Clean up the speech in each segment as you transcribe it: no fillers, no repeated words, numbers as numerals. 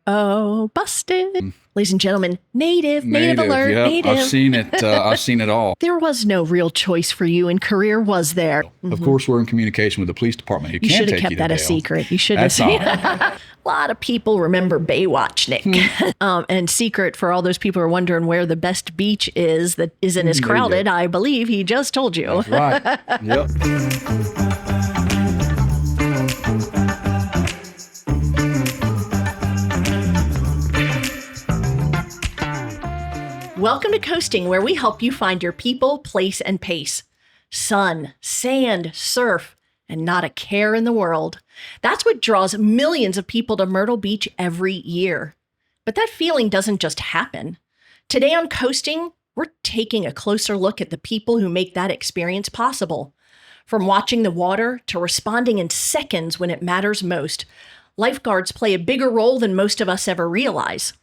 Uh-oh, busted. Ladies and gentlemen, native alert, yep. native. I've seen it. I've seen it all. There was no real choice for you in career, was there? Of course, we're in communication with the police department. You should have kept that a secret. You should have. A lot of people remember Baywatch, Nick. And secret for all those people who are wondering where the best beach is that isn't as crowded, I believe he just told you. That's right. Yep. Welcome to Coasting, where we help you find your people, place, and pace. Sun, sand, surf, and not a care in the world. That's what draws millions of people to Myrtle Beach every year. But that feeling doesn't just happen. Today on Coasting, we're taking a closer look at the people who make that experience possible. From watching the water to responding in seconds when it matters most, lifeguards play a bigger role than most of us ever realize.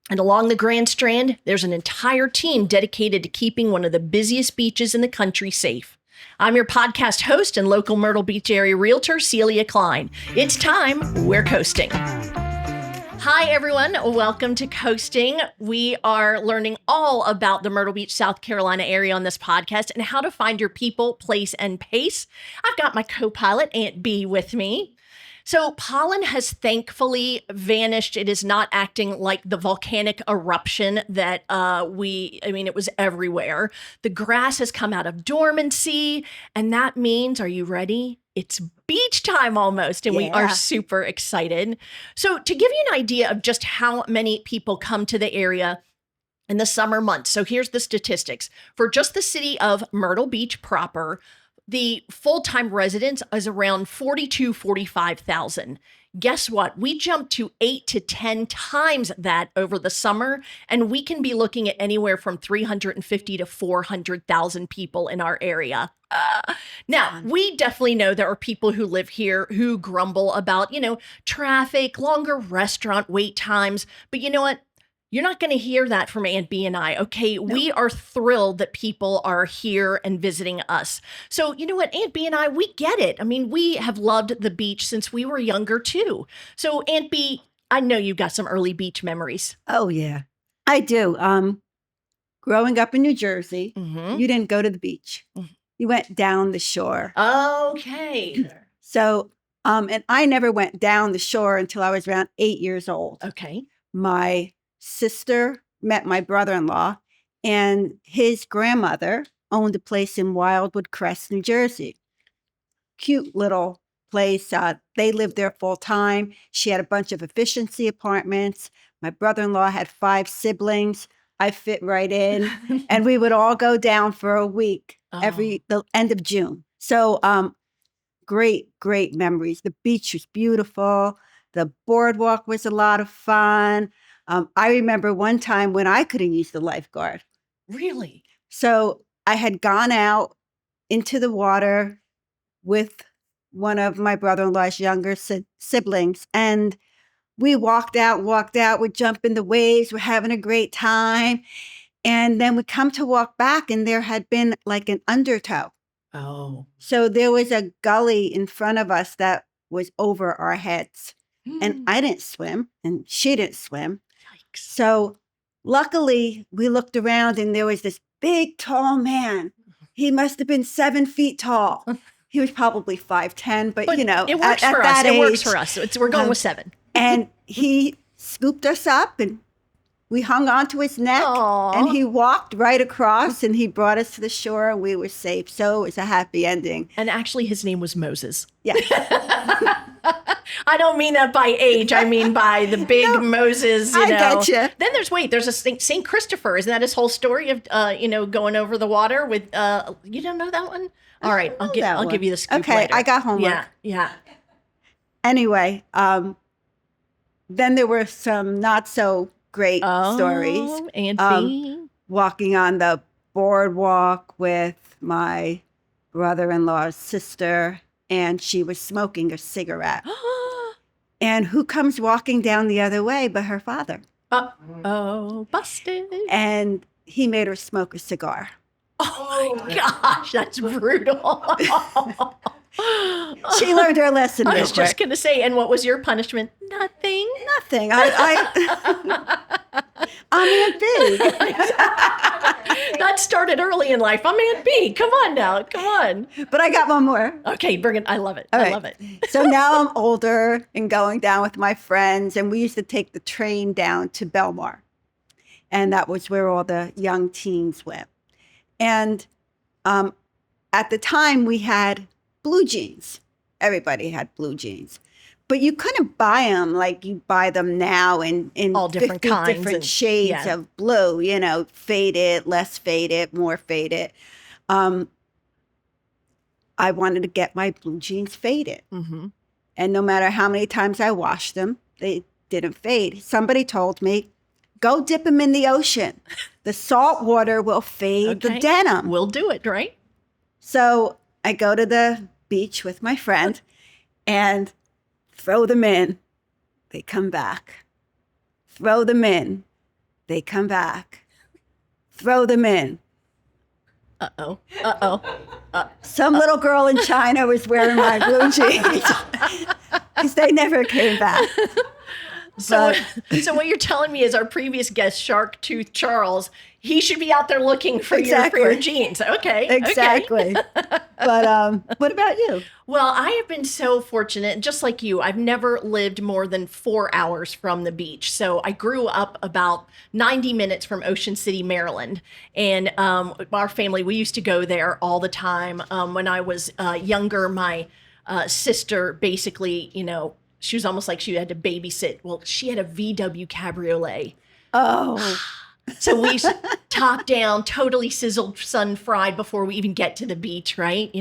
And along the Grand Strand, there's an entire team dedicated to keeping one of the busiest beaches in the country safe. I'm your podcast host and local Myrtle Beach area realtor, Celia Klein. It's time, we're coasting. Hi, everyone. Welcome to Coasting. We are learning all about the Myrtle Beach, South Carolina area on this podcast and how to find your people, place, and pace. I've got my co-pilot, Aunt B, with me. So Pollen has thankfully vanished. It is not acting like the volcanic eruption that it was everywhere. The grass has come out of dormancy, and that means, are you ready? It's beach time almost, and we are super excited. So to give you an idea of just how many people come to the area in the summer months. So here's the statistics. For just the city of Myrtle Beach proper, the full-time residents is around 45,000. Guess what? We jumped to 8 to 10 times that over the summer, and we can be looking at anywhere from 350 to 400,000 people in our area. Now, we definitely know there are people who live here who grumble about, traffic, longer restaurant wait times, but you know what? You're not going to hear that from Aunt B and I, okay? No. We are thrilled that people are here and visiting us. So you know what, Aunt B and I, we get it. I mean, we have loved the beach since we were younger too. So Aunt B, I know you've got some early beach memories. Oh yeah, I do. Growing up in New Jersey, you didn't go to the beach. You went down the shore. Okay. So, and I never went down the shore until I was around 8 years old. Okay. My sister met my brother-in-law, and his grandmother owned a place in Wildwood Crest, New Jersey. Cute little place. They lived there full time. She had a bunch of efficiency apartments. My brother-in-law had 5 siblings. I fit right in, and we would all go down for a week the end of June. So great memories. The beach was beautiful. The boardwalk was a lot of fun. I remember one time when I couldn't use the lifeguard. Really? So I had gone out into the water with one of my brother-in-law's younger siblings, and we walked out, we'd jump in the waves, we're having a great time. And then we come to walk back, and there had been like an undertow. Oh. So there was a gully in front of us that was over our heads. And I didn't swim, and she didn't swim. So luckily, we looked around, and there was this big, tall man. He must have been 7 feet tall. He was probably 5'10", but it works at for that us. age, it works for us. We're going with 7. And he scooped us up, and we hung onto his neck. Aww. And he walked right across, and he brought us to the shore, and we were safe. So it was a happy ending. And actually, his name was Moses. Yeah. I don't mean that by age. I mean by the big Moses, I getcha. Then there's a St. Christopher. Isn't that his whole story of, going over the water with, you don't know that one? All right. I'll give you the scoop Okay. later. I got homework. Yeah. Anyway, then there were some not so great stories. Aunt B. Walking on the boardwalk with my brother-in-law's sister, and she was smoking a cigarette. And who comes walking down the other way but her father? Busted. And he made her smoke a cigar. Oh my gosh, that's brutal. She learned her lesson. I real was just quick. going to say, and what was your punishment? Nothing. Nothing. I'm Aunt B. That started early in life. I'm Aunt B. Come on now. Come on. But I got one more. Okay, bring it. I love it. All I right. love it. So now I'm older and going down with my friends, and we used to take the train down to Belmar. And that was where all the young teens went. And at the time, we had blue jeans. Everybody had blue jeans. But you couldn't buy them like you buy them now in All different 50 kinds different and- shades yeah. of blue, faded, less faded, more faded. I wanted to get my blue jeans faded. Mm-hmm. And no matter how many times I washed them, they didn't fade. Somebody told me, go dip them in the ocean. The salt water will fade the denim. We'll do it, right? So I go to the beach with my friend and throw them in. They come back. Throw them in. They come back. Throw them in. Uh-oh. Uh-oh. Some little girl in China was wearing my blue jeans because they never came back. So what you're telling me is our previous guest, Shark Tooth Charles, he should be out there looking for your jeans. Okay. Exactly. But what about you? Well, I have been so fortunate, just like you. I've never lived more than 4 hours from the beach. So I grew up about 90 minutes from Ocean City, Maryland. And our family, we used to go there all the time. When I was younger, my sister basically, she was almost like she had to babysit. Well, she had a VW cabriolet. Oh. So we top down, totally sizzled, sun fried before we even get to the beach, right?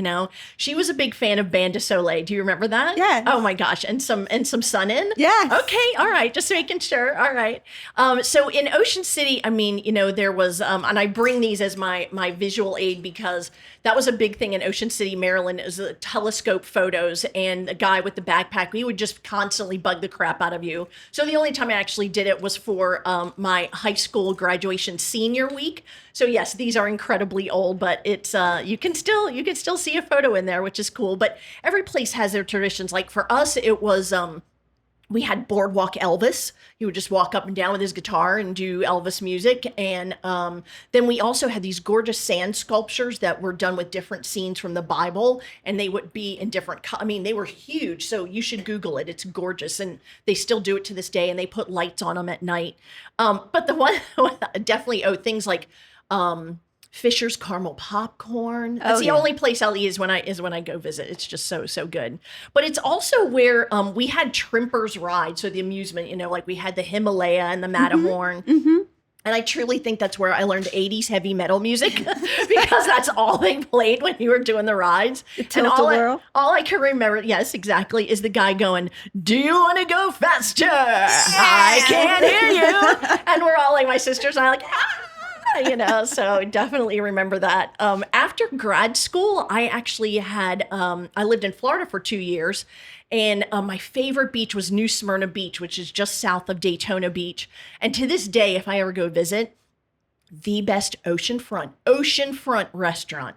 She was a big fan of Band de Soleil. Do you remember that? Yes. Oh my gosh, and some sun in. Yes. Okay, all right, just making sure. All right. So in Ocean City, there was, and I bring these as my visual aid because that was a big thing in Ocean City, Maryland, is the telescope photos, and the guy with the backpack, we would just constantly bug the crap out of you. So the only time I actually did it was for my high school graduation senior week. So yes, these are incredibly old, but it's you can still see a photo in there, which is cool. But every place has their traditions. Like for us, it was we had Boardwalk Elvis. He would just walk up and down with his guitar and do Elvis music. And then we also had these gorgeous sand sculptures that were done with different scenes from the Bible. And they would be in different, they were huge. So you should Google it. It's gorgeous. And they still do it to this day. And they put lights on them at night. But the one, definitely, things like Fisher's caramel popcorn. That's the only place I'll eat is when I go visit. It's just so good. But it's also where we had Trimper's Ride, so the amusement, like we had the Himalaya and the Matterhorn. Mm-hmm. And I truly think that's where I learned 80s heavy metal music because that's all they played when you were doing the rides. And all I can remember, yes, exactly, is the guy going, "Do you want to go faster? Yeah. I can't hear you." And we're all like, my sisters and I like, so definitely remember that. After grad school, I actually had, I lived in Florida for 2 years, and my favorite beach was New Smyrna Beach, which is just south of Daytona Beach. And to this day, if I ever go visit, the best oceanfront restaurant.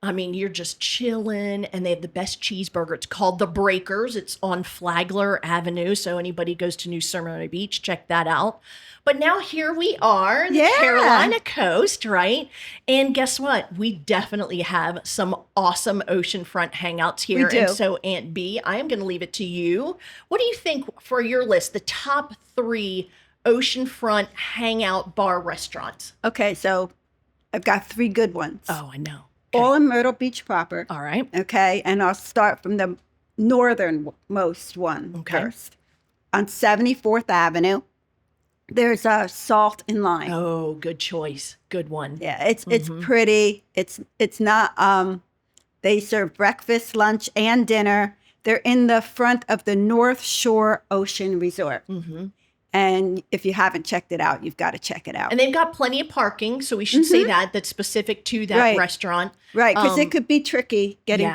You're just chilling, and they have the best cheeseburger. It's called The Breakers. It's on Flagler Avenue, so anybody goes to New Smyrna Beach, check that out. But now here we are, the Carolina coast, right? And guess what? We definitely have some awesome oceanfront hangouts here. We do. And so, Aunt B, I am going to leave it to you. What do you think for your list, the top 3 oceanfront hangout bar restaurants? Okay, so I've got 3 good ones. Oh, I know. All in Myrtle Beach proper. All right. Okay, and I'll start from the northernmost one first. On 74th Avenue, there's a Salt and Lime. Oh, good choice. Good one. Yeah, it's pretty. It's not. They serve breakfast, lunch, and dinner. They're in the front of the North Shore Ocean Resort. Mm-hmm. And if you haven't checked it out, you've got to check it out. And they've got plenty of parking, so we should say that's specific to that restaurant. Right, because it could be tricky getting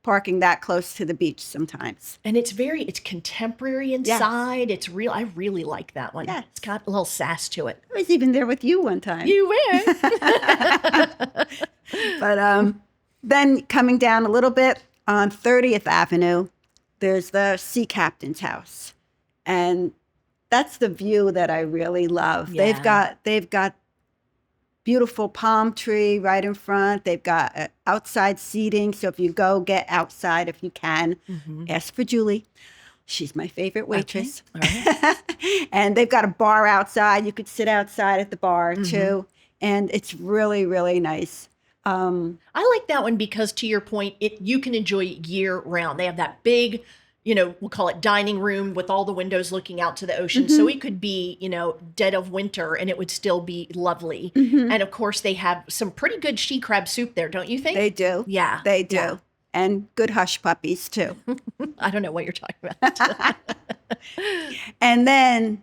parking that close to the beach sometimes. And it's contemporary inside. It's real. I really like that one. Yes. It's got a little sass to it. I was even there with you one time. You were. But then coming down a little bit, on 30th Avenue, there's the sea captain's house. And that's the view that I really love. Yeah. They've got beautiful palm tree right in front. They've got outside seating. So if you go, get outside if you can. Mm-hmm. Ask for Julie. She's my favorite waitress. Okay. All right. And they've got a bar outside. You could sit outside at the bar Mm-hmm. too. And it's really, really nice. I like that one because, to your point, you can enjoy it year round. They have that big, we'll call it dining room with all the windows looking out to the ocean. Mm-hmm. So it could be, dead of winter and it would still be lovely. Mm-hmm. And of course, they have some pretty good she crab soup there, don't you think? They do. Yeah. They do. Yeah. And good hush puppies too. I don't know what you're talking about. And then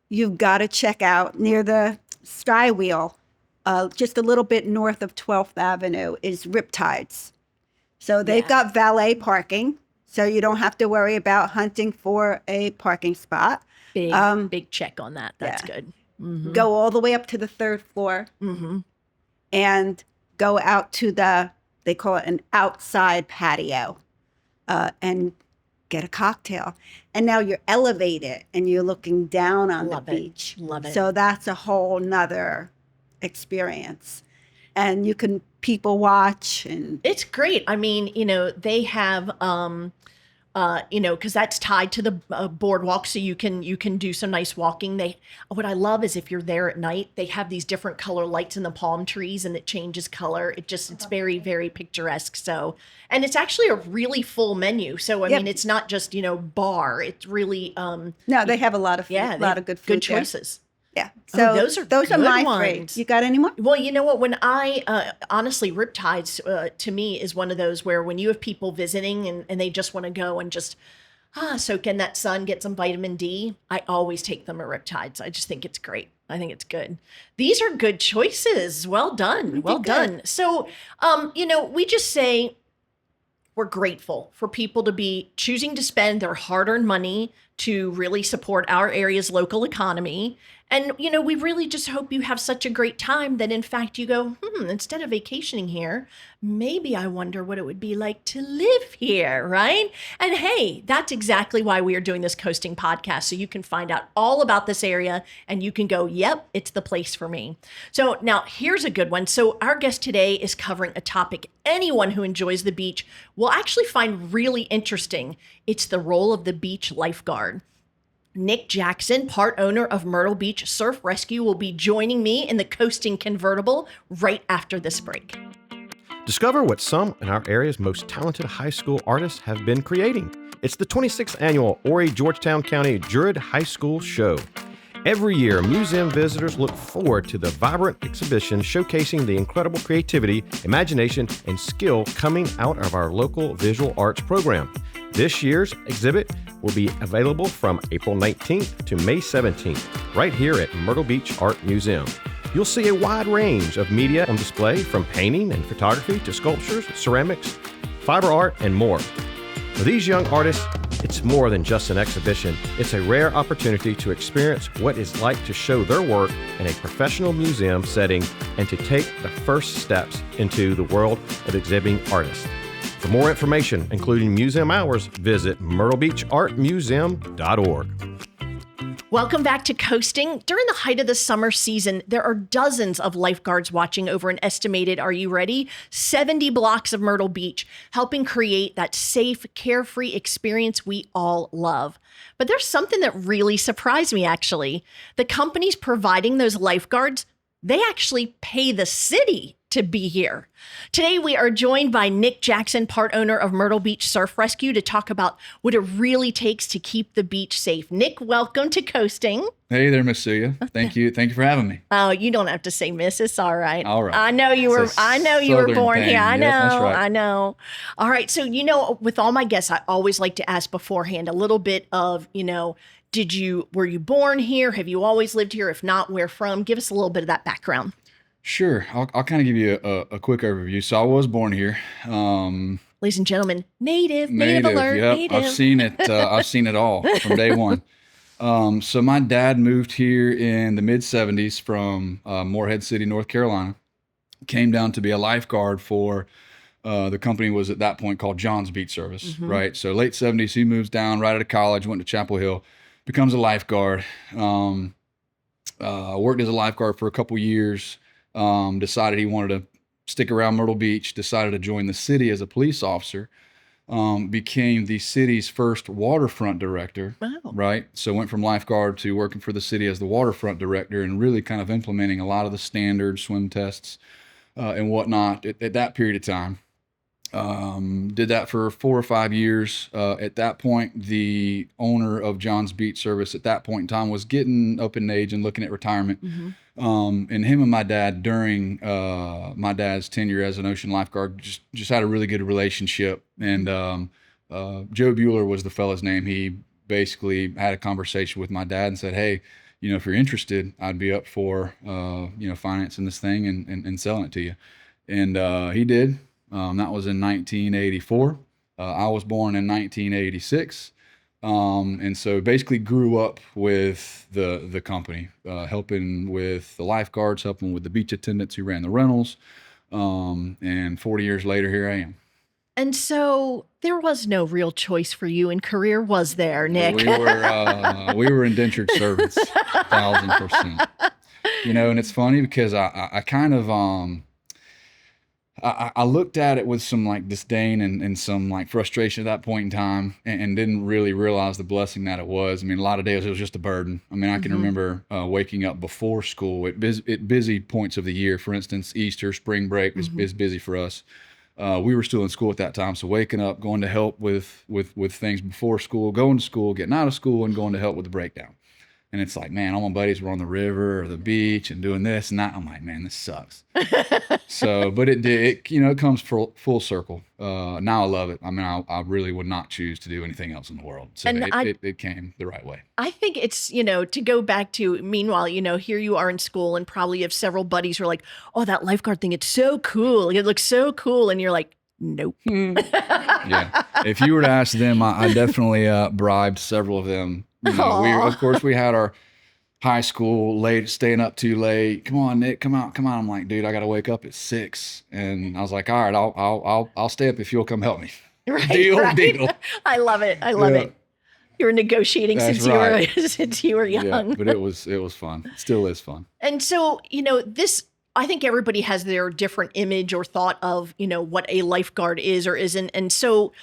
you've got to check out near the Sky Wheel, just a little bit north of 12th Avenue, is Riptides. So they've got valet parking, so you don't have to worry about hunting for a parking spot. Big check on that. That's good. Mm-hmm. Go all the way up to the 3rd floor Mm-hmm. and go out to they call it an outside patio, and get a cocktail. And now you're elevated and you're looking down on Love the it. beach. Love it. So that's a whole nother experience. And you can people watch and It's great. I mean, they have, because that's tied to the boardwalk, so you can do some nice walking. What I love is if you're there at night, they have these different color lights in the palm trees, and it changes color. It's very, very picturesque. So, and it's actually a really full menu. So I Yep. mean, it's not just bar. It's really no, they have a lot of food, yeah, a lot of good food. good there. choices. Yeah. Oh, So those are those are good my ones. three. You got any more? Well, you know what? When honestly, Riptides to me is one of those where when you have people visiting and they just want to go and just soak in that sun, get some vitamin D, I always take them at Riptides. I just think it's great. I think it's good. These are good choices. Well done. Well done. So, we just say we're grateful for people to be choosing to spend their hard-earned money to really support our area's local economy. And, we really just hope you have such a great time that, in fact, you go, instead of vacationing here, maybe I wonder what it would be like to live here, right? And hey, that's exactly why we are doing this coasting podcast. So you can find out all about this area and you can go, yep, it's the place for me. So now here's a good one. So our guest today is covering a topic anyone who enjoys the beach will actually find really interesting. It's the role of the beach lifeguard. Nick Jackson, part owner of Myrtle Beach Surf Rescue, will be joining me in the coasting convertible right after this break. Discover what some in our area's most talented high school artists have been creating. It's the 26th annual Horry Georgetown County Juried High School Show. Every year, museum visitors look forward to the vibrant exhibition showcasing the incredible creativity, imagination, and skill coming out of our local visual arts program. This year's exhibit will be available from April 19th to May 17th, right here at Myrtle Beach Art Museum. You'll see a wide range of media on display, from painting and photography to sculptures, ceramics, fiber art, and more. For these young artists, it's more than just an exhibition. It's a rare opportunity to experience what it's like to show their work in a professional museum setting and to take the first steps into the world of exhibiting artists. For more information, including museum hours, visit myrtlebeachartmuseum.org. Welcome back to Coasting. During the height of the summer season, there are dozens of lifeguards watching over an estimated, are you ready, 70 blocks of Myrtle Beach, helping create that safe, carefree experience we all love. But there's something that really surprised me, actually. The companies providing those lifeguards, they actually pay the city to be here. Today, we are joined by Nick Jackson, part owner of Myrtle Beach Surf Rescue, to talk about what it really takes to keep the beach safe. Nick, welcome to Coasting. Hey there, Miss Celia. Thank you for having me. Oh, you don't have to say miss. It's all right. All right. I know you were. It's a I know you were Southern born thing. here. I know. Yep, that's right. I know. All right. So with all my guests, I always like to ask beforehand a little bit of were you born here? Have you always lived here? If not, where from? Give us a little bit of that background. Sure. I'll kind of give you a quick overview. So I was born here. Ladies and gentlemen, native alert. Yep. Native. I've seen it. I've seen it all from day one. So my dad moved here in the mid 70s from Morehead City, North Carolina. Came down to be a lifeguard for The company was at that point called John's Beach Service, right? So late 70s, he moves down right out of college, went to Chapel Hill, becomes a lifeguard. Worked as a lifeguard for a couple years, decided he wanted to stick around Myrtle Beach, decided to join the city as a police officer, became the city's first waterfront director, Wow. right? So went from lifeguard to working for the city as the waterfront director and really kind of implementing a lot of the standard swim tests and whatnot at that period of time. Did that for 4 or 5 years. At that point, the owner of John's Beach Service at that point in time was getting up in age and looking at retirement. And him and my dad during my dad's tenure as an ocean lifeguard just had a really good relationship. And Joe Bueller was the fella's name. He basically had a conversation with my dad and said, hey, if you're interested, I'd be up for, financing this thing and selling it to you. And he did. That was in 1984. I was born in 1986. And so basically grew up with the company, helping with the lifeguards, helping with the beach attendants who ran the rentals. And 40 years later, here I am. And so there was no real choice for you in career, was there, Nick? We were indentured servants, 1,000%. And it's funny because I kind of, I looked at it with some like disdain and some like frustration at that point in time and didn't really realize the blessing that it was. I mean, a lot of days it was just a burden. I mean, I can remember waking up before school at busy points of the year. For instance, Easter, spring break is busy for us. We were still in school at that time. So waking up, going to help with things before school, going to school, getting out of school and going to help with the breakdown. And it's like, man, all my buddies were on the river or the beach and doing this and that. I'm like, man, this sucks. So, but it comes full circle. Now I love it. I mean, I really would not choose to do anything else in the world. So And it came the right way. I think it's, to go back to, meanwhile, here you are in school and probably have several buddies who are like, oh, that lifeguard thing, it's so cool. It looks so cool. And you're like, nope. Yeah. If you were to ask them, I definitely bribed several of them. Of course, we had our high school late, staying up too late. Come on, Nick, come out. I'm like, dude, I got to wake up at 6. And I was like, all right, I'll stay up if you'll come help me. Right, Deal. I love it. I love it. You were negotiating That's since you were young. Yeah, but it was fun. It still is fun. And so, I think everybody has their different image or thought of, what a lifeguard is or isn't. And so,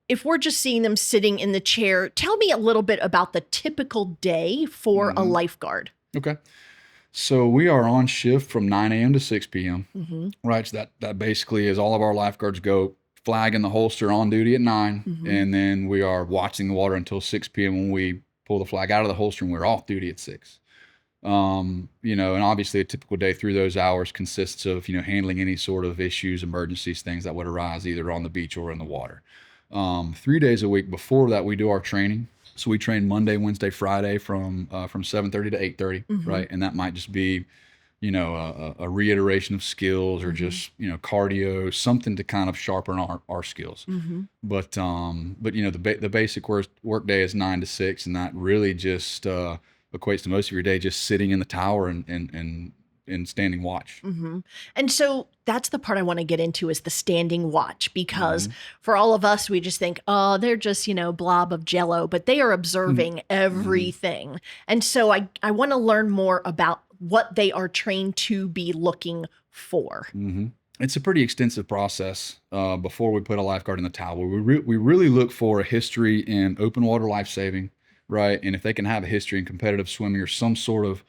if we're just seeing them sitting in the chair, tell me a little bit about the typical day for a lifeguard. Okay. So we are on shift from 9 a.m. to 6 p.m. Right. So that basically is all of our lifeguards go flag in the holster on duty at 9. And then we are watching the water until 6 p.m. when we pull the flag out of the holster and we're off duty at 6. And obviously a typical day through those hours consists of, handling any sort of issues, emergencies, things that would arise either on the beach or in the water. 3 days a week before that, we do our training. So we train Monday, Wednesday, Friday from 7:30 to 8:30, right? And that might just be, a reiteration of skills or just, cardio, something to kind of sharpen our skills. But the basic work day is 9 to 6, and that really just equates to most of your day just sitting in the tower and standing watch. And so that's the part I want to get into is the standing watch, because for all of us, we just think, oh, they're just, blob of jello, but they are observing everything. And so I want to learn more about what they are trained to be looking for. It's a pretty extensive process before we put a lifeguard in the tower. We really look for a history in open water life saving, right? And if they can have a history in competitive swimming or some sort of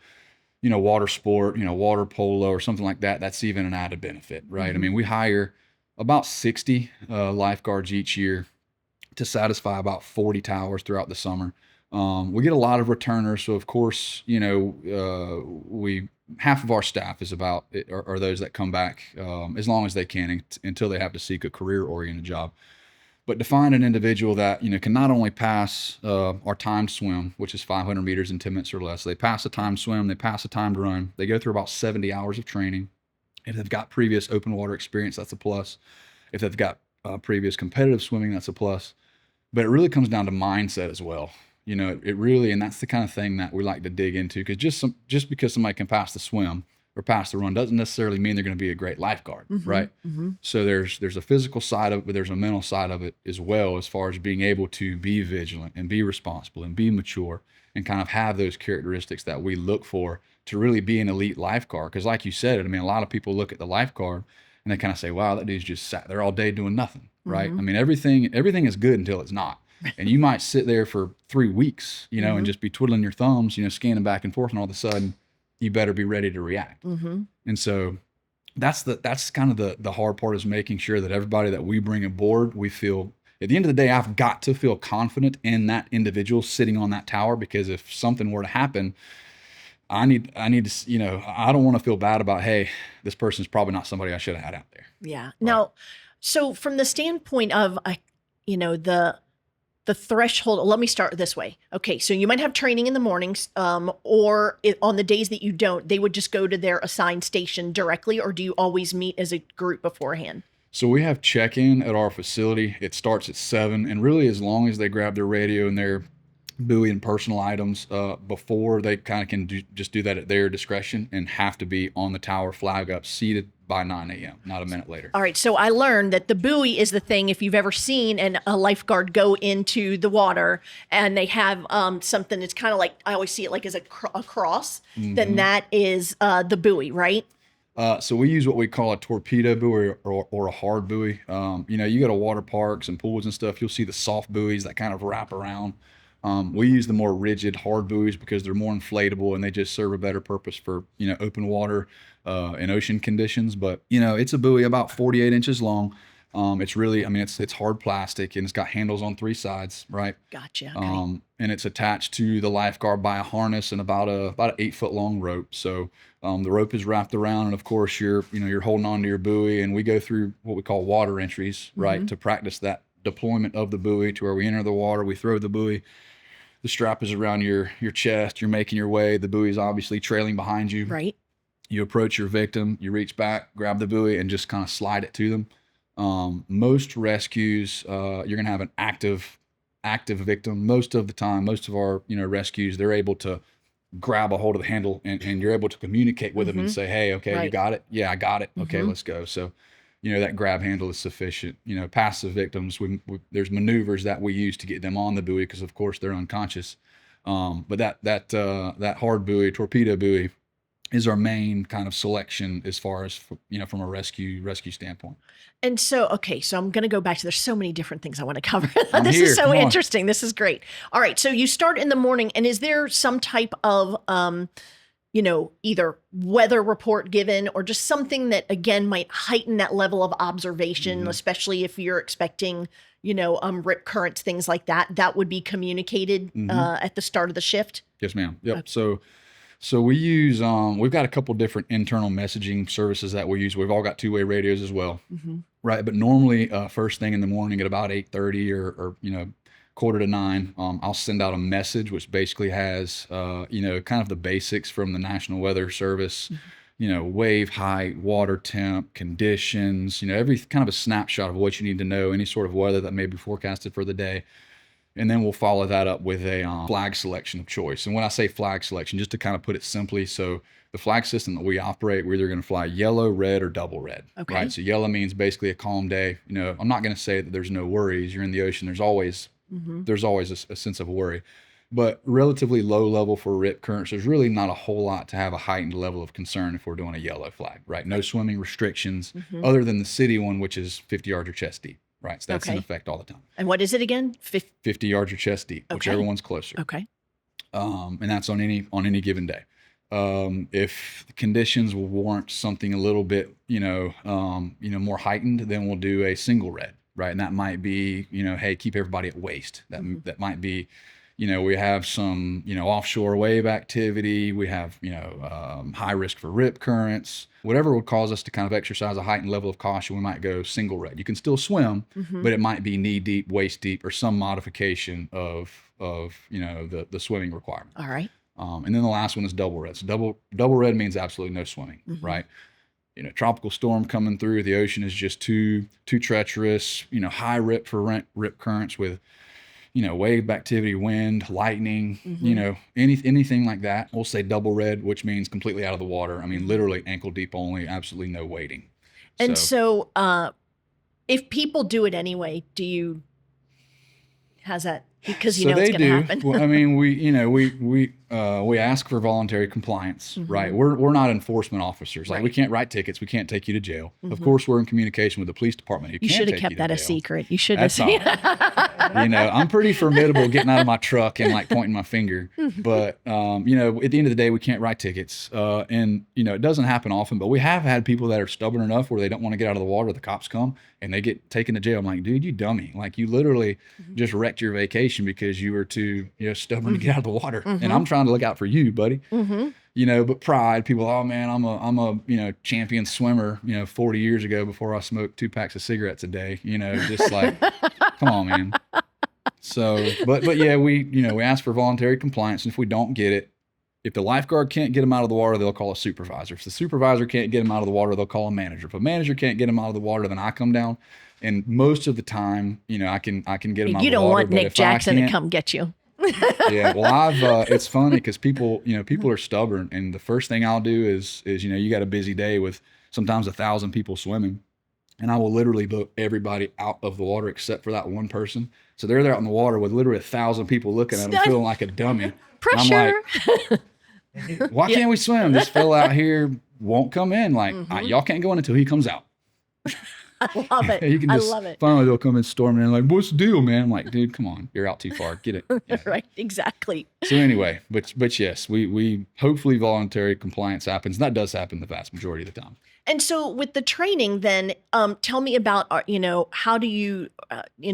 water sport, water polo or something like that, that's even an added benefit, right? I mean, we hire about 60 lifeguards each year to satisfy about 40 towers throughout the summer. We get a lot of returners. So of course, half of our staff are those that come back as long as they can until they have to seek a career-oriented job. But to find an individual that, can not only pass our timed swim, which is 500 meters in 10 minutes or less, they pass a timed swim, they pass a timed run, they go through about 70 hours of training. If they've got previous open water experience, that's a plus. If they've got previous competitive swimming, that's a plus. But it really comes down to mindset as well. It really, and that's the kind of thing that we like to dig into, because just because somebody can pass the swim or pass the run doesn't necessarily mean they're going to be a great lifeguard, right? So there's a physical side of it, but there's a mental side of it as well, as far as being able to be vigilant and be responsible and be mature and kind of have those characteristics that we look for to really be an elite lifeguard. Because like you said, I mean, a lot of people look at the lifeguard and they kind of say, wow, that dude's just sat there all day doing nothing, right? I mean, everything is good until it's not. And you might sit there for 3 weeks, you know, and just be twiddling your thumbs, you know, scanning back and forth, and all of a sudden you better be ready to react. And so that's kind of the hard part, is making sure that everybody that we bring aboard, we feel, at the end of the day, I've got to feel confident in that individual sitting on that tower, because if something were to happen, I need to, you know, I don't want to feel bad about, hey, this person's probably not somebody I should have had out there. Yeah. Right. Now, so from the standpoint of, you know, the threshold, let me start this way. Okay. So you might have training in the mornings, or on the days that you don't, they would just go to their assigned station directly, or do you always meet as a group beforehand? So we have check-in at our facility. It starts at 7, and really as long as they grab their radio and their buoy and personal items before, they kind of can just do that at their discretion, and have to be on the tower, flag up, seated by 9 a.m., not a minute later. All right. So I learned that the buoy is the thing. If you've ever seen a lifeguard go into the water and they have something that's kind of like, I always see it like as a cross, then that is the buoy, right? So we use what we call a torpedo buoy or a hard buoy. You know, you go to water parks and pools and stuff, you'll see the soft buoys that kind of wrap around. We use the more rigid hard buoys because they're more inflatable and they just serve a better purpose for, you know, open water and ocean conditions. But, you know, it's a buoy about 48 inches long. It's really, I mean, it's hard plastic, and it's got handles on 3 sides, right? Gotcha. Okay. And it's attached to the lifeguard by a harness and about an 8-foot long rope. So the rope is wrapped around, and of course you're holding on to your buoy, and we go through what we call water entries, right, to practice that deployment of the buoy to where we enter the water, we throw the buoy. The strap is around your chest. You're making your way. The buoy is obviously trailing behind you. Right. You approach your victim. You reach back, grab the buoy, and just kind of slide it to them. Most rescues, you're going to have an active victim. Most of the time, most of our rescues, they're able to grab a hold of the handle, and you're able to communicate with them and say, hey, okay, Right. you got it? Yeah, I got it. Okay, let's go. So, that grab handle is sufficient. Passive victims, there's maneuvers that we use to get them on the buoy, because of course they're unconscious. But that hard buoy, torpedo buoy, is our main kind of selection as far as from a rescue standpoint. And so, okay, so I'm going to go back to, there's so many different things I want to cover. This is so interesting. This is great. All right. So you start in the morning, and is there some type of, either weather report given, or just something that, again, might heighten that level of observation, especially if you're expecting, rip currents, things like that, that would be communicated at the start of the shift? Yes, ma'am. Yep. So we use, we've got a couple different internal messaging services that we use. We've all got two-way radios as well, right? But normally, first thing in the morning at about 8:30 or 8:45, I'll send out a message which basically has, kind of the basics from the National Weather Service, wave height, water temp, conditions, every kind of a snapshot of what you need to know, any sort of weather that may be forecasted for the day. And then we'll follow that up with a flag selection of choice. And when I say flag selection, just to kind of put it simply, so the flag system that we operate, we're either going to fly yellow, red, or double red. Okay. Right? So yellow means basically a calm day. I'm not going to say that there's no worries. You're in the ocean. There's always a sense of worry. But relatively low level for rip currents, there's really not a whole lot to have a heightened level of concern if we're doing a yellow flag, right? No swimming restrictions other than the city one, which is 50 yards or chest deep. Right. So that's in effect all the time. And what is it again? 50 yards or chest deep, whichever one's closer. Okay. And that's on any given day. If the conditions will warrant something a little bit, more heightened, then we'll do a single red. Right. And that might be, hey, keep everybody at waist. That might be, we have some, offshore wave activity. We have, high risk for rip currents. Whatever would cause us to kind of exercise a heightened level of caution, we might go single red. You can still swim, but it might be knee deep, waist deep, or some modification of the swimming requirement. All right. And then the last one is double red. So double red means absolutely no swimming, right? Tropical storm coming through, the ocean is just too treacherous, high rip for rip currents with, wave activity, wind, lightning, anything like that. We'll say double red, which means completely out of the water. I mean, literally ankle deep only, absolutely no wading. And so if people do it anyway, how's that? Because it's going to happen. Well, I mean, we ask for voluntary compliance, right? We're not enforcement officers. Like, we can't write tickets. We can't take you to jail. Of course, we're in communication with the police department. You should have kept that a secret. You should have. I'm pretty formidable getting out of my truck and like pointing my finger. But at the end of the day, we can't write tickets. And it doesn't happen often, but we have had people that are stubborn enough where they don't want to get out of the water. The cops come and they get taken to jail. I'm like, dude, you dummy! Like, you literally just wrecked your vacation because you were too stubborn to get out of the water. And I'm trying to look out for you, buddy. But pride, people, oh man, I'm a champion swimmer, 40 years ago before I smoked 2 packs of cigarettes a day, just like, come on, man. So, but yeah, we ask for voluntary compliance. And if we don't get it, if the lifeguard can't get them out of the water, they'll call a supervisor. If the supervisor can't get them out of the water, they'll call a manager. If a manager can't get them out of the water, then I come down. And most of the time, I can get them out of the water. You don't want Nick Jackson to come get you. Yeah, well, it's funny because people are stubborn, and the first thing I'll do is you got a busy day with sometimes 1,000 people swimming, and I will literally boat everybody out of the water except for that one person. So they're there out in the water with literally 1,000 people looking at them, feeling like a dummy. Pressure. I'm like, why can't we swim? This fella out here won't come in. Like, y'all can't go in until he comes out. I love it. I love it. Finally, they'll come in storming in like, what's the deal, man? I'm like, dude, come on. You're out too far. Get it. Yeah. Right. Exactly. So anyway, but yes, we hopefully voluntary compliance happens. And that does happen the vast majority of the time. And so with the training, then tell me about, how do you,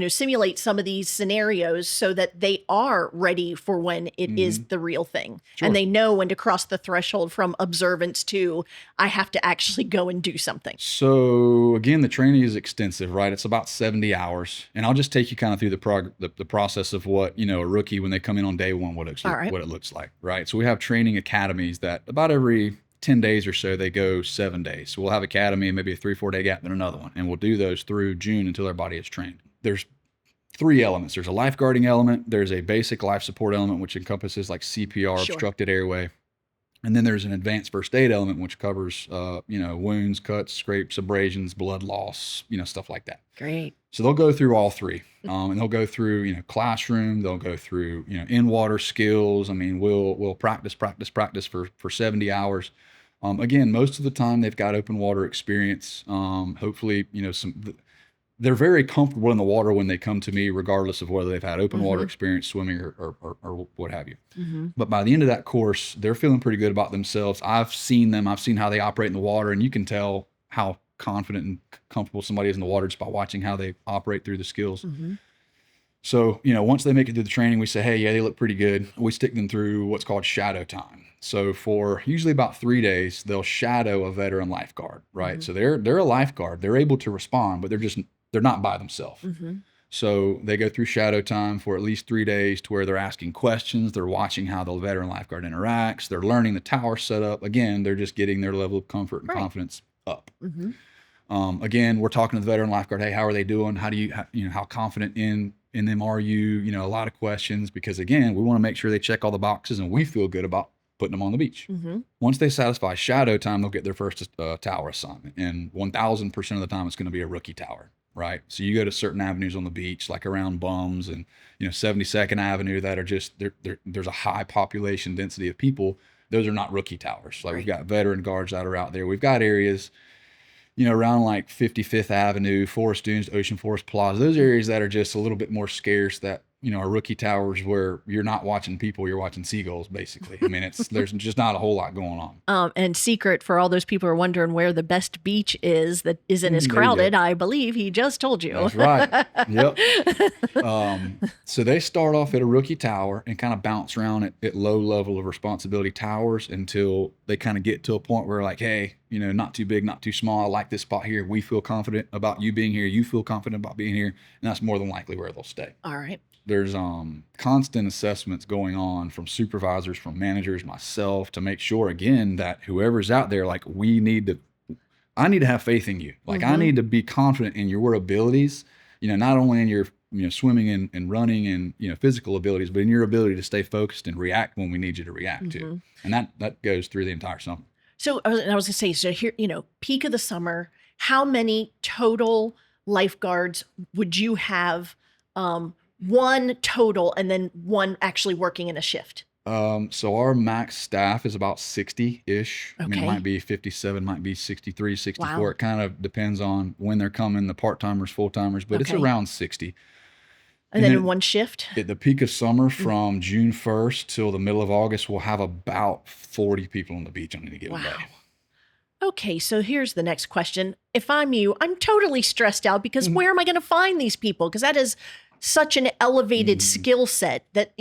simulate some of these scenarios so that they are ready for when it is the real thing. Sure. And they know when to cross the threshold from observance to, I have to actually go and do something. So again, the training is extensive, right? It's about 70 hours. And I'll just take you kind of through the process of what, a rookie, when they come in on day one, what it looks like, right? So we have training academies that about every 10 days or so, they go 7 days. So we'll have academy and maybe a 3-4 day gap, then another one. And we'll do those through June until everybody is trained. There's 3 elements. There's a lifeguarding element. There's a basic life support element, which encompasses like CPR, obstructed airway. And then there's an advanced first aid element, which covers, wounds, cuts, scrapes, abrasions, blood loss, stuff like that. Great. So they'll go through all 3, and they'll go through, classroom. They'll go through, in water skills. I mean, we'll practice for 70 hours. Again, most of the time they've got open water experience. Hopefully, they're very comfortable in the water when they come to me, regardless of whether they've had open water experience swimming or what have you. But by the end of that course, they're feeling pretty good about themselves. I've seen them. I've seen how they operate in the water, and you can tell how confident and comfortable somebody is in the water just by watching how they operate through the skills. So, once they make it through the training, we say, hey, yeah, they look pretty good. We stick them through what's called shadow time. So for usually about 3 days, they'll shadow a veteran lifeguard, right? So they're a lifeguard. They're able to respond, but they're not by themselves. So they go through shadow time for at least 3 days to where they're asking questions. They're watching how the veteran lifeguard interacts. They're learning the tower setup. Again, they're just getting their level of comfort and confidence up. Again, we're talking to the veteran lifeguard. Hey, how are they doing? How do how confident in them are you? A lot of questions, because again, we want to make sure they check all the boxes and we feel good about putting them on the beach. Once they satisfy shadow time, they'll get their first tower assignment. And 1,000% of the time, it's going to be a rookie tower, right? So you go to certain avenues on the beach, like around Bums and 72nd Avenue, that are just there's a high population density of people. Those are not rookie towers. Like, we've got veteran guards that are out there. We've got areas, around like 55th Avenue, Forest Dunes, Ocean Forest Plaza. Those areas that are just a little bit more scarce, that are rookie towers where you're not watching people, you're watching seagulls, basically. I mean, there's just not a whole lot going on. And secret for all those people who are wondering where the best beach is that isn't as crowded, I believe he just told you. That's right. Yep. So they start off at a rookie tower and kind of bounce around at low level of responsibility towers until they kind of get to a point where, like, hey, not too big, not too small. I like this spot here. We feel confident about you being here. You feel confident about being here. And that's more than likely where they'll stay. All right. There's constant assessments going on from supervisors, from managers, myself, to make sure, again, that whoever's out there, like, I need to have faith in you. Like, I need to be confident in your abilities, not only in your swimming and running and, physical abilities, but in your ability to stay focused and react when we need you to react to. And that goes through the entire summer. So I was going to say, so here, peak of the summer, how many total lifeguards would you have? One total and then one actually working in a shift? So our max staff is about 60-ish. Okay. I mean, it might be 57, might be 63, 64. Wow. It kind of depends on when they're coming, the part-timers, full-timers, but it's Okay. around 60. And then in one shift? At the peak of summer, from June 1st till the middle of August, we'll have about 40 people on the beach on any given day. Okay, so here's the next question. If I'm you, I'm totally stressed out because where am I going to find these people? Because that is such an elevated skill set that,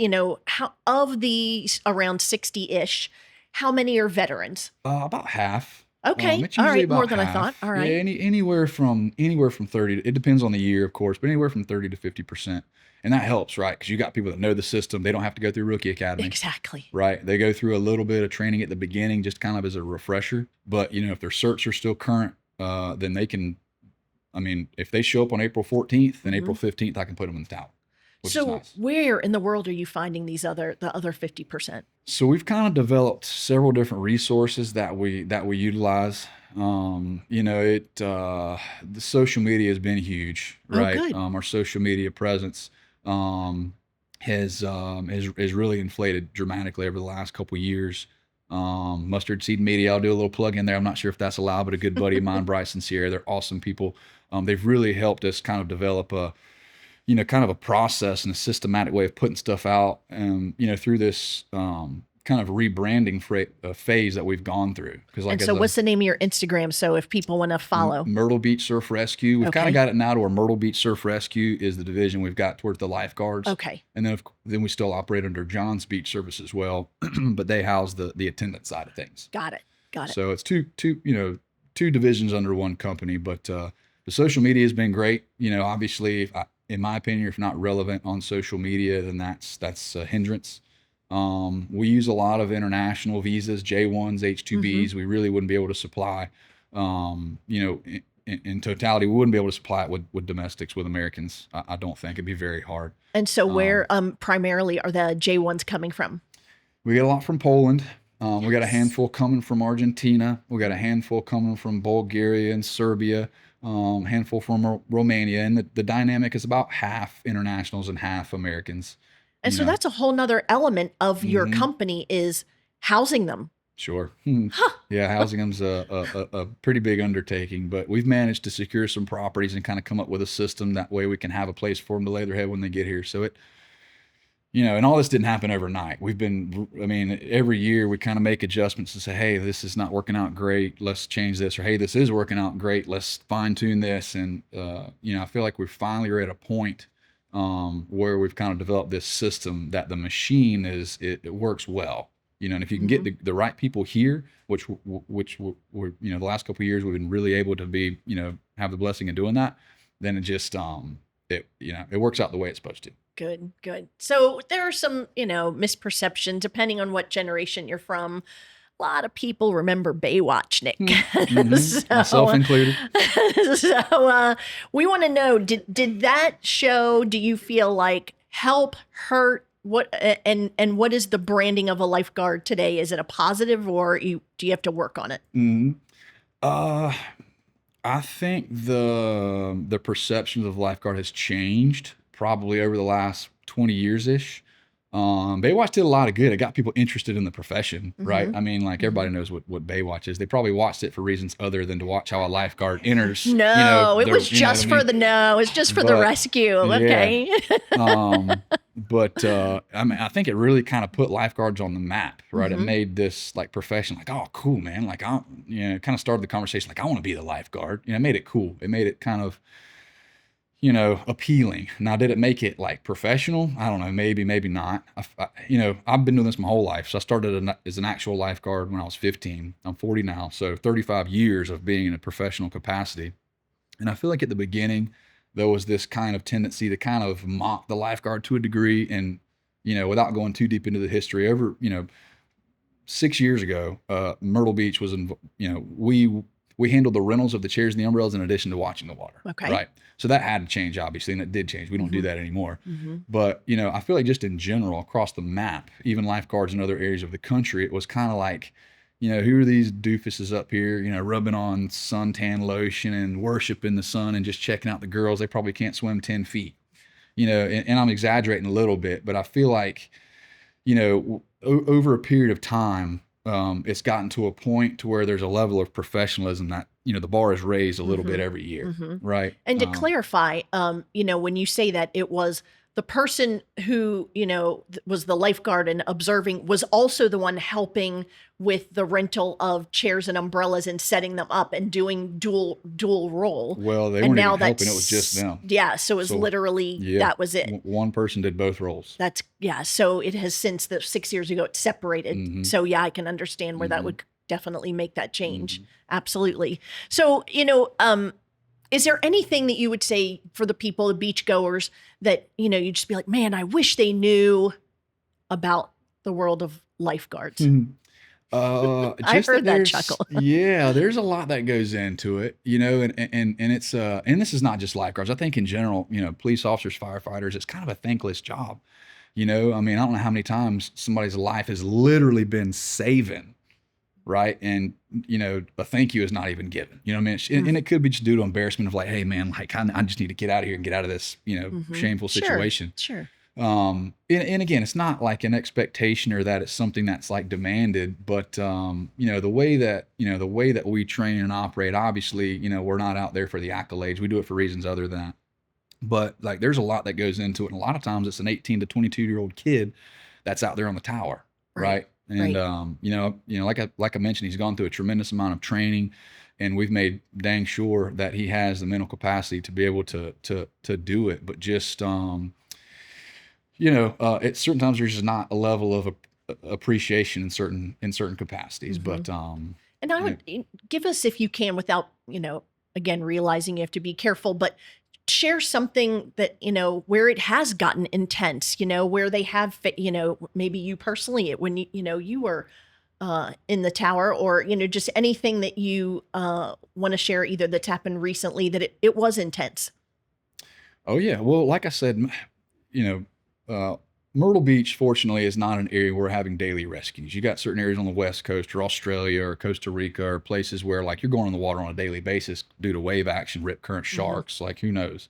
how of these around 60-ish, how many are veterans? About half. Okay. It's All usually right. about More than I half. thought. All right. Yeah, anywhere from 30. It depends on the year, of course, but anywhere from 30 to 50%. And that helps, right? Because you got people that know the system. They don't have to go through rookie academy. Exactly. Right. They go through a little bit of training at the beginning, just kind of as a refresher. But, if their certs are still current, then they can, if they show up on April 14th, then April 15th, I can put them in the towel. So nice. where in the world are you finding the other 50%? So we've kind of developed several different resources that we utilize. The social media has been huge, right? Good. Our social media presence has really inflated dramatically over the last couple of years. Mustard Seed Media, I'll do a little plug in there. I'm not sure if that's allowed, but a good buddy of mine, Bryce and Sierra, they're awesome people. They've really helped us kind of develop a process and a systematic way of putting stuff out, through this kind of rebranding phase that we've gone through. And so what's the name of your Instagram? So if people want to follow. Myrtle Beach Surf Rescue. We've kind of got it now to where Myrtle Beach Surf Rescue is the division we've got towards the lifeguards. Okay. And then we still operate under John's Beach Service as well, but they house the attendant side of things. Got it. So it's two divisions under one company, but the social media has been great. Obviously, in my opinion, if not relevant on social media, then that's a hindrance. We use a lot of international visas, J1s, H2Bs. We really wouldn't be able to supply, in totality, we wouldn't be able to supply it with domestics, with Americans. I don't think it'd be very hard. And so where primarily are the J1s coming from? We get a lot from Poland. We got a handful coming from Argentina. We got a handful coming from Bulgaria and Serbia. Handful from Romania, and the dynamic is about half internationals and half Americans. And so that's a whole nother element of your company is housing them. Sure. Yeah, housing them's a pretty big undertaking, but we've managed to secure some properties and kind of come up with a system that way we can have a place for them to lay their head when they get here. So it, and all this didn't happen overnight. Every year we kind of make adjustments and say, hey, this is not working out great. Let's change this. Or, hey, this is working out great. Let's fine tune this. And, I feel like we finally are at a point where we've kind of developed this system that the machine it works well. And if you can get the right people here, which we're, the last couple of years we've been really able to be, have the blessing of doing that, then it just, it works out the way it's supposed to. Good. So there are some, misperceptions depending on what generation you're from. A lot of people remember Baywatch, Nick. Myself included. So we want to know, did that show, do you feel like help, hurt, what, and what is the branding of a lifeguard today? Is it a positive or do you have to work on it? I think the perception of lifeguard has changed probably over the last 20 years-ish. Baywatch did a lot of good. It got people interested in the profession, right? Everybody knows what Baywatch is. They probably watched it for reasons other than to watch how a lifeguard enters. It was just for the rescue. Okay. But I think it really kind of put lifeguards on the map, right? It made this profession oh, cool, man. Kind of started the conversation I want to be the lifeguard. It made it cool. It made it kind of, appealing. Now, did it make it professional? I don't know. Maybe not. I've been doing this my whole life. So I started as an actual lifeguard when I was 15. I'm 40 now. So 35 years of being in a professional capacity. And I feel like at the beginning, there was this kind of tendency to kind of mock the lifeguard to a degree. And, without going too deep into the history, over, 6 years ago, Myrtle Beach was, we handled the rentals of the chairs and the umbrellas in addition to watching the water. Okay. Right. So that had to change, obviously, and it did change. We don't do that anymore. Mm-hmm. But, you know, I feel like just in general, across the map, even lifeguards in other areas of the country, it was kind of like, you know, who are these doofuses up here, you know, rubbing on suntan lotion and worshiping the sun and just checking out the girls. They probably can't swim 10 feet, you know, and I'm exaggerating a little bit, but I feel like, you know, over a period of time, it's gotten to a point to where there's a level of professionalism that, you know, the bar is raised a little bit every year. Right. And to clarify, you know, when you say that, it was the person who, you know, was the lifeguard and observing was also the one helping with the rental of chairs and umbrellas and setting them up and doing dual role. Well, they and weren't now even helping. It was just them. Yeah. So it was literally, that was it. One person did both roles. That's, yeah. So it has since 6 years ago, it separated. So yeah, I can understand where that would definitely make that change. Absolutely. So, you know, is there anything that you would say for the people, the beachgoers, that, you know, you'd just be like, man, I wish they knew about the world of lifeguards? I heard that chuckle. Yeah, there's a lot that goes into it, you know, and it's and this is not just lifeguards. I think in general, you know, police officers, firefighters, it's kind of a thankless job. You know, I mean, I don't know how many times somebody's life has literally been saving, right? And, you know, a thank you is not even given. You know what I mean? And it could be just due to embarrassment of like, hey, man, like I just need to get out of here and get out of this, you know, shameful situation. Sure. And again, it's not like an expectation or that it's something that's like demanded, but, you know, the way that we train and operate, obviously, you know, we're not out there for the accolades. We do it for reasons other than that. But like, there's a lot that goes into it. And a lot of times it's an 18 to 22-year-old kid that's out there on the tower. Right. And, you know, like I mentioned, he's gone through a tremendous amount of training, and we've made dang sure that he has the mental capacity to be able to do it. But just, you know, at certain times there's just not a level of appreciation in certain capacities. But, and I would give us, if you can, without, you know, again, realizing you have to be careful, but share something that, you know, where it has gotten intense, you know, where they have, you know, maybe you personally, when you know, you were in the tower, or, you know, just anything that you want to share, either that's happened recently that it was intense. Oh yeah. Well, like I said, you know, Myrtle Beach, fortunately, is not an area where we're having daily rescues. You got certain areas on the West Coast or Australia or Costa Rica or places where like you're going in the water on a daily basis due to wave action, rip current, sharks, like who knows.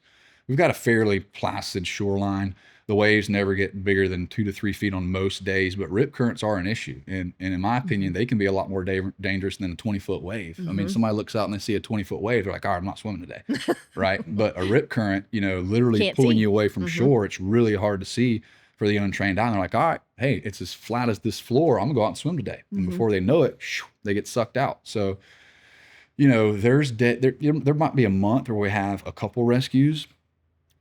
We've got a fairly placid shoreline. The waves never get bigger than 2 to 3 feet on most days, but rip currents are an issue. And in my opinion, they can be a lot more dangerous than a 20-foot wave. I mean, somebody looks out and they see a 20-foot wave, they're like, all right, I'm not swimming today, right? But a rip current, you know, literally pulling you away from shore, it's really hard to see for the untrained eye. They're like, all right, hey, it's as flat as this floor, I'm gonna go out and swim today. And before they know it, they get sucked out. So, you know, there might be a month where we have a couple rescues,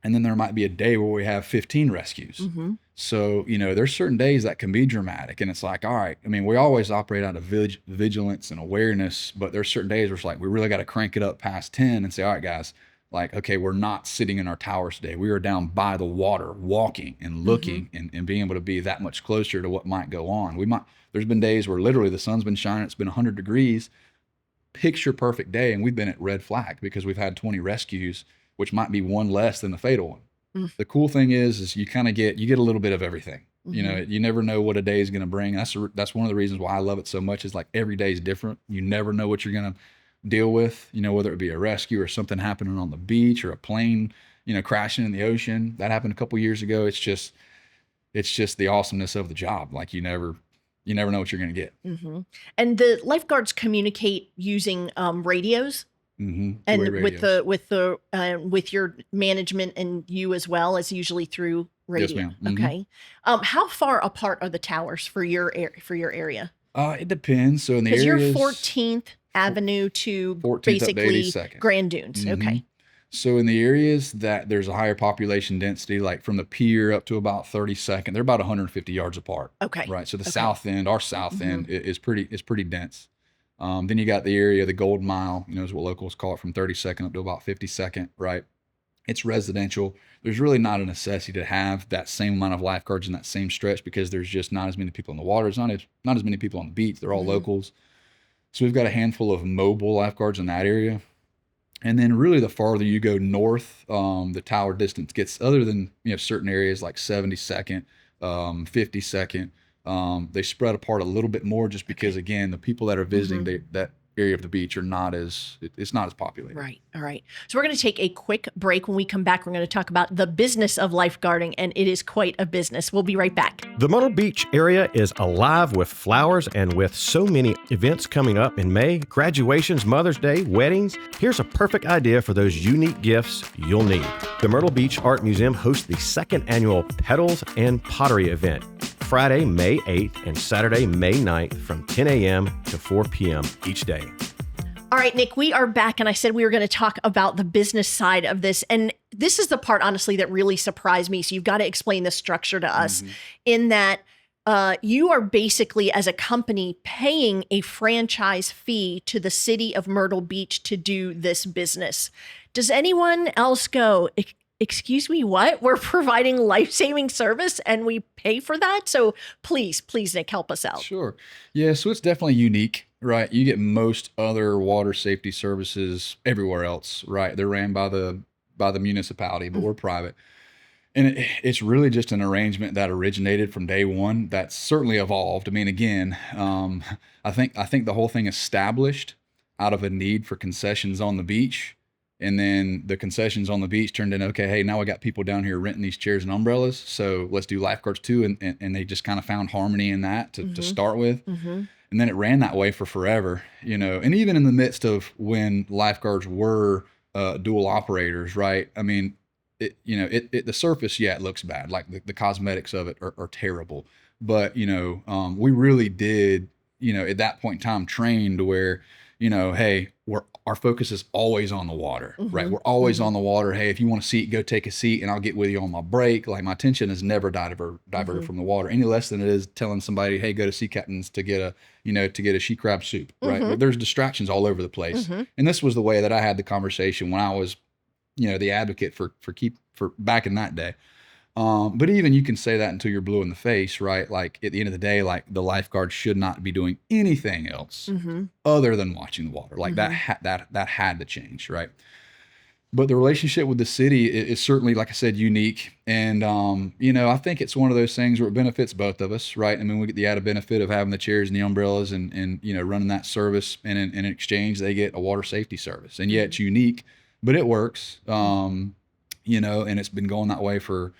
and then there might be a day where we have 15 rescues. So, you know, there's certain days that can be dramatic, and it's like, all right, I mean, we always operate out of vigilance and awareness, but there's certain days where it's like, we really got to crank it up past 10 and say, all right, guys, like, okay, we're not sitting in our towers today. We are down by the water, walking and looking and being able to be that much closer to what might go on. There's been days where literally the sun's been shining, it's been 100 degrees, picture perfect day, and we've been at red flag because we've had 20 rescues, which might be one less than the fatal one. The cool thing is you kind of get a little bit of everything. You know, you never know what a day is going to bring. That's one of the reasons why I love it so much, is like every day is different. You never know what you're going to deal with, you know, whether it be a rescue or something happening on the beach or a plane, you know, crashing in the ocean. That happened a couple years ago. It's just the awesomeness of the job. Like you never know what you're going to get. And the lifeguards communicate using radios. And with your management and you as well, as usually through radio. Yes, ma'am. Okay. How far apart are the towers for your area? It depends. So in the area, areas, you're 14th Avenue to 14th basically up to 82nd. Grand Dunes. Okay. So in the areas that there's a higher population density, like from the pier up to about 32nd, they're about 150 yards apart. Okay. Right. So the south end, our south end is pretty dense. Then you got the area, the Gold Mile, you know, is what locals call it, from 32nd up to about 52nd, right? It's residential. There's really not a necessity to have that same amount of lifeguards in that same stretch because there's just not as many people in the water. There's not as many people on the beach. They're all locals. So we've got a handful of mobile lifeguards in that area. And then really the farther you go north, the tower distance gets, other than, certain areas like 72nd, 52nd, they spread apart a little bit more just because, again, the people that are visiting that area of the beach are not as, it's not as populated. Right. All right. So we're going to take a quick break. When we come back, we're going to talk about the business of lifeguarding, and it is quite a business. We'll be right back. The Myrtle Beach area is alive with flowers, and with so many events coming up in May, graduations, Mother's Day, weddings, here's a perfect idea for those unique gifts you'll need. The Myrtle Beach Art Museum hosts the second annual Petals and Pottery event, Friday, May 8th and Saturday, May 9th from 10 a.m. to 4 p.m. each day. All right, Nick, we are back, and I said we were going to talk about the business side of this. And this is the part, honestly, that really surprised me. So you've got to explain the structure to us in that you are basically, as a company, paying a franchise fee to the city of Myrtle Beach to do this business. Does anyone else go, excuse me, what? We're providing life-saving service and we pay for that? So please, Nick, help us out. Sure. Yeah, so it's definitely unique, right? You get most other water safety services everywhere else, right? They're ran by the municipality, but we're private. And it's really just an arrangement that originated from day one that's certainly evolved. I mean, again, I think the whole thing established out of a need for concessions on the beach. And then the concessions on the beach turned into, okay, hey, now we got people down here renting these chairs and umbrellas, so let's do lifeguards too. And they just kind of found harmony in that to start with. And then it ran that way for forever, and even in the midst of when lifeguards were dual operators, right? I mean, the surface, it looks bad. Like the cosmetics of it are terrible. But, we really did, at that point in time, train to where, hey, our focus is always on the water, right? We're always on the water. Hey, if you want a seat, go take a seat and I'll get with you on my break. Like, my attention is never diverted from the water any less than it is telling somebody, hey, go to Sea Captain's to get a she crab soup, right? There's distractions all over the place. And this was the way that I had the conversation when I was, the advocate for back in that day. But even you can say that until you're blue in the face, right? Like, at the end of the day, like, the lifeguard should not be doing anything else other than watching the water. Like, that had to change, right? But the relationship with the city is certainly, like I said, unique. And, I think it's one of those things where it benefits both of us, right? I mean, we get the added benefit of having the chairs and the umbrellas and running that service. And in exchange, they get a water safety service. And yeah, it's unique, but it works, and it's been going that way for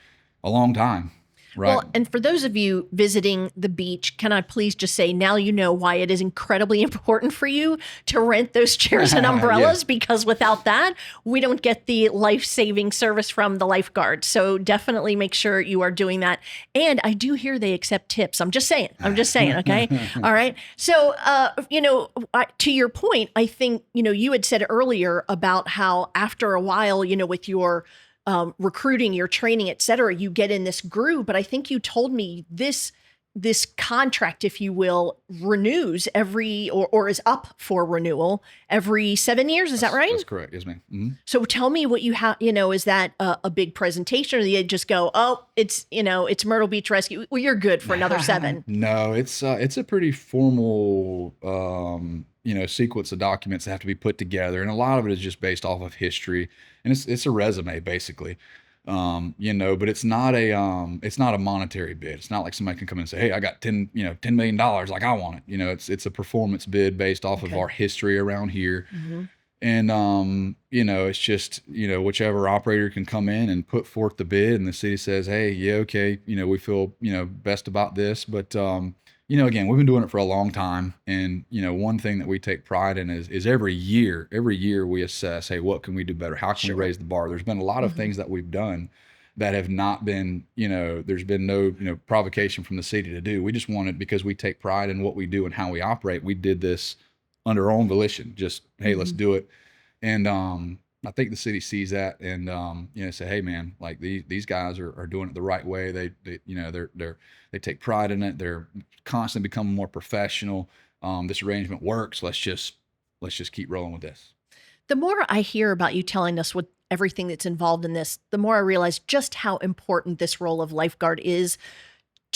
a long time. Right. Well, and for those of you visiting the beach, can I please just say, now you know why it is incredibly important for you to rent those chairs and umbrellas, because without that, we don't get the life-saving service from the lifeguard. So definitely make sure you are doing that. And I do hear they accept tips. I'm just saying, okay? All right. So, to your point, I think, you had said earlier about how after a while, with your recruiting, your training, et cetera, you get in this groove. But I think you told me this contract, if you will, renews or is up for renewal every 7 years. Is that right? That's correct. Yes, ma'am. So tell me what you have, is that a big presentation, or do you just go, oh, it's Myrtle Beach Rescue. Well, you're good for another 7. No, it's a pretty formal, sequence of documents that have to be put together. And a lot of it is just based off of history. And it's a resume, basically. But it's not a monetary bid. It's not like somebody can come in and say, hey, I got $10 million, like, I want it. It's a performance bid based off of our history around here. And, it's just, whichever operator can come in and put forth the bid, and the city says, hey, yeah, okay, we feel, best about this. But, again, we've been doing it for a long time. And, one thing that we take pride in is every year we assess, hey, what can we do better? How can we raise the bar? There's been a lot of things that we've done that have not been, there's been no, provocation from the city to do. We just wanted, because we take pride in what we do and how we operate. We did this under our own volition, just, hey, let's do it. And, I think the city sees that and, say, hey, man, like, these guys are doing it the right way. They take pride in it. They're constantly becoming more professional. This arrangement works. Let's just keep rolling with this. The more I hear about you telling us what everything that's involved in this, the more I realize just how important this role of lifeguard is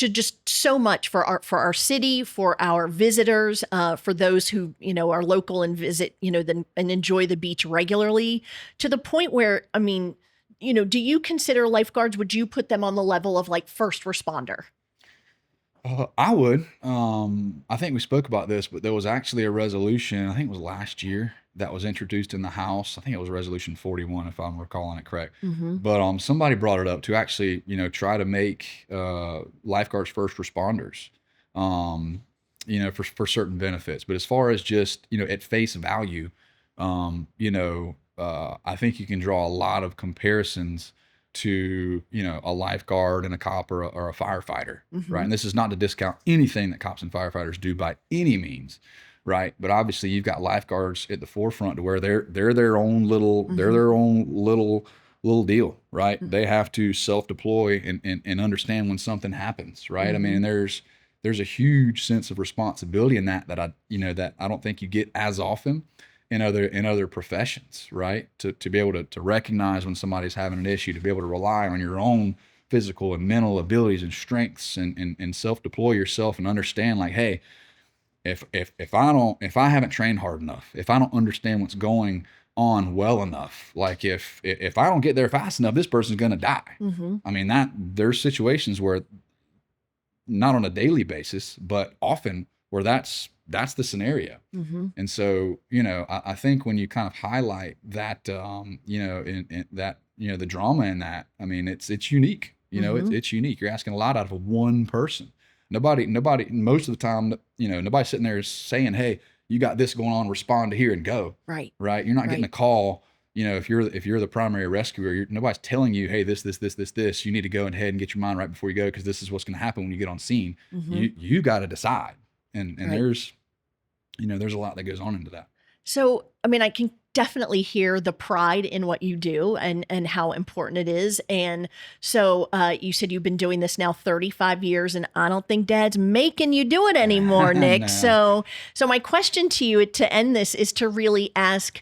to just so much for our city, for our visitors, for those who, are local and visit, and enjoy the beach regularly, to the point where, I mean, do you consider lifeguards, would you put them on the level of like first responder? I would. I think we spoke about this, but there was actually a resolution, I think it was last year, that was introduced in the House. I think it was Resolution 41, if I'm recalling it correct. But somebody brought it up to actually, try to make lifeguards first responders, for certain benefits. But as far as just, at face value, I think you can draw a lot of comparisons to, a lifeguard and a cop or a firefighter, right? And this is not to discount anything that cops and firefighters do by any means, right? But obviously you've got lifeguards at the forefront to where they're their own little, they're their own little deal, right? They have to self-deploy and understand when something happens, right? I mean, there's a huge sense of responsibility in that I don't think you get as often in other professions, right? To be able to recognize when somebody's having an issue, to be able to rely on your own physical and mental abilities and strengths and self-deploy yourself and understand, like, hey, if I haven't trained hard enough, if I don't understand what's going on well enough, like if I don't get there fast enough, this person's gonna die. I mean, there's situations where, not on a daily basis, but often where that's the scenario. And so, I think when you kind of highlight that, in that, the drama in that, I mean, it's unique, it's unique. You're asking a lot out of one person. Nobody, most of the time, nobody's sitting there saying, hey, you got this going on, respond to here and go. Right. You're not getting a call, if you're the primary rescuer, nobody's telling you, hey, this, you need to go ahead and get your mind right before you go, because this is what's going to happen when you get on scene. You got to decide. And there's a lot that goes on into that. So, I mean, I can definitely hear the pride in what you do and how important it is. And so you said you've been doing this now 35 years, and I don't think Dad's making you do it anymore, Nick. No. So my question to you to end this is to really ask,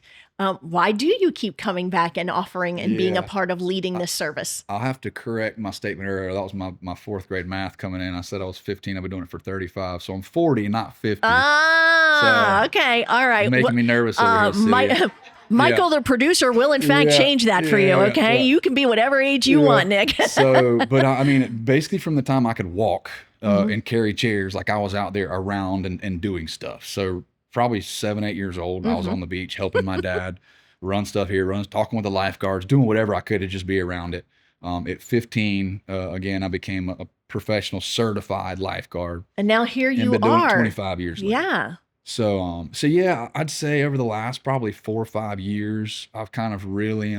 why do you keep coming back and offering and being a part of leading this service? I'll have to correct my statement earlier. That was my fourth grade math coming in. I said I was 15. I've been doing it for 35. So I'm 40, not 50. So okay. All right. Making me nervous over here, Michael, the producer, will in fact change that for you. Okay. You can be whatever age you want, Nick. But I mean, basically from the time I could walk and carry chairs, like I was out there around and doing stuff. So probably 7, 8 years old, I was on the beach helping my dad run stuff here, talking with the lifeguards, doing whatever I could to just be around it. At 15, again, I became a professional certified lifeguard. And now here you been doing are. It 25 years later. Yeah. So yeah, I'd say over the last probably 4 or 5 years, I've kind of really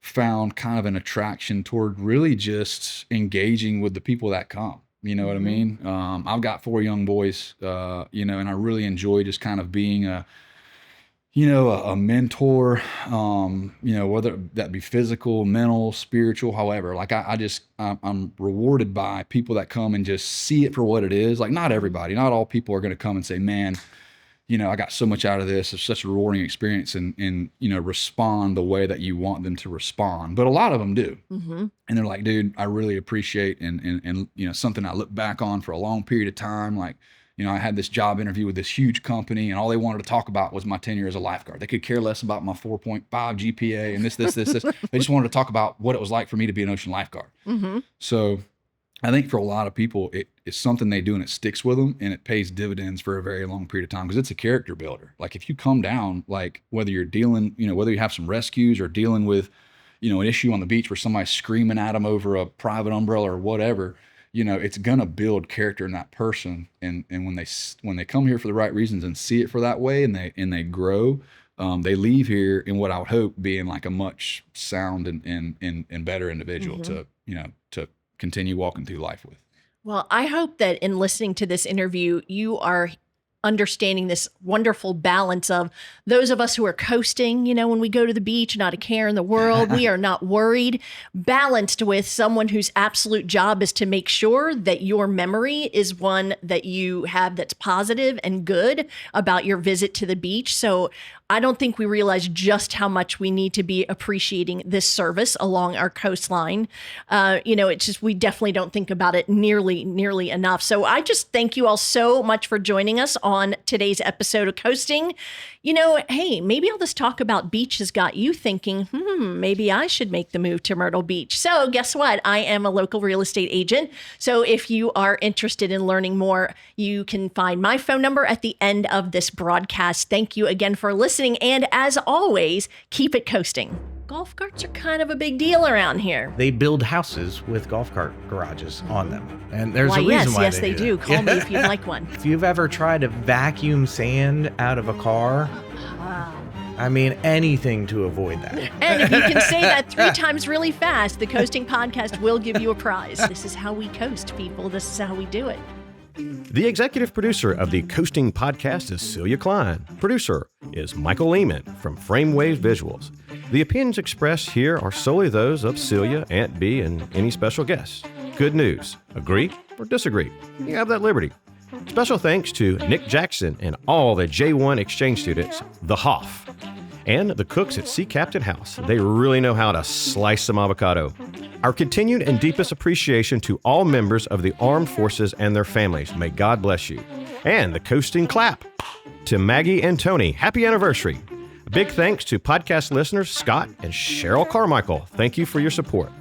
found kind of an attraction toward really just engaging with the people that come. You know what I mean? I've got 4 young boys, and I really enjoy just kind of being a mentor, whether that be physical, mental, spiritual, however. Like I'm rewarded by people that come and just see it for what it is. Like not all people are going to come and say, man, I got so much out of this. It's such a rewarding experience and respond the way that you want them to respond. But a lot of them do. And they're like, dude, I really appreciate and something I look back on for a long period of time. Like, I had this job interview with this huge company and all they wanted to talk about was my tenure as a lifeguard. They could care less about my 4.5 GPA and this. They just wanted to talk about what it was like for me to be an ocean lifeguard. So I think for a lot of people, it's something they do and it sticks with them and it pays dividends for a very long period of time because it's a character builder. Like if you come down, like whether you're dealing, whether you have some rescues or dealing with, an issue on the beach where somebody's screaming at them over a private umbrella or whatever, it's going to build character in that person. And when they come here for the right reasons and see it for that way and they grow, they leave here in what I would hope being like a much sound and better individual to continue walking through life with. Well, I hope that in listening to this interview, you are understanding this wonderful balance of those of us who are coasting, when we go to the beach, not a care in the world, we are not worried, balanced with someone whose absolute job is to make sure that your memory is one that you have that's positive and good about your visit to the beach. So I don't think we realize just how much we need to be appreciating this service along our coastline. It's just, we definitely don't think about it nearly enough. So I just thank you all so much for joining us on today's episode of Coasting. Hey, maybe all this talk about beach has got you thinking, maybe I should make the move to Myrtle Beach. So guess what? I am a local real estate agent. So if you are interested in learning more, you can find my phone number at the end of this broadcast. Thank you again for listening. And as always, keep it coasting. Golf carts are kind of a big deal around here. They build houses with golf cart garages on them. And there's a reason why they do. Call me if you'd like one. If you've ever tried to vacuum sand out of a car, I mean, anything to avoid that. And if you can say that 3 times really fast, the Coasting Podcast will give you a prize. This is how we coast, people. This is how we do it. The executive producer of the Coasting Podcast is Celia Klein. Producer is Michael Lehman from Frame Waves Visuals. The opinions expressed here are solely those of Celia, Aunt B, and any special guests. Good news. Agree or disagree? You have that liberty. Special thanks to Nick Jackson and all the J1 exchange students, the Hoff, and the cooks at Sea Captain House. They really know how to slice some avocado. Our continued and deepest appreciation to all members of the armed forces and their families. May God bless you. And the Coasting Clap to Maggie and Tony. Happy anniversary. A big thanks to podcast listeners Scott and Cheryl Carmichael. Thank you for your support.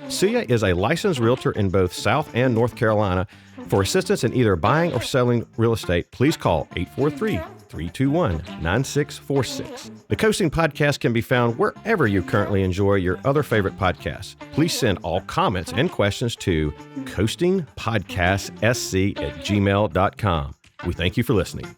Celia is a licensed realtor in both South and North Carolina. For assistance in either buying or selling real estate, please call 843-321-9646. The Coasting Podcast can be found wherever you currently enjoy your other favorite podcasts. Please send all comments and questions to coastingpodcastsc@gmail.com. We thank you for listening.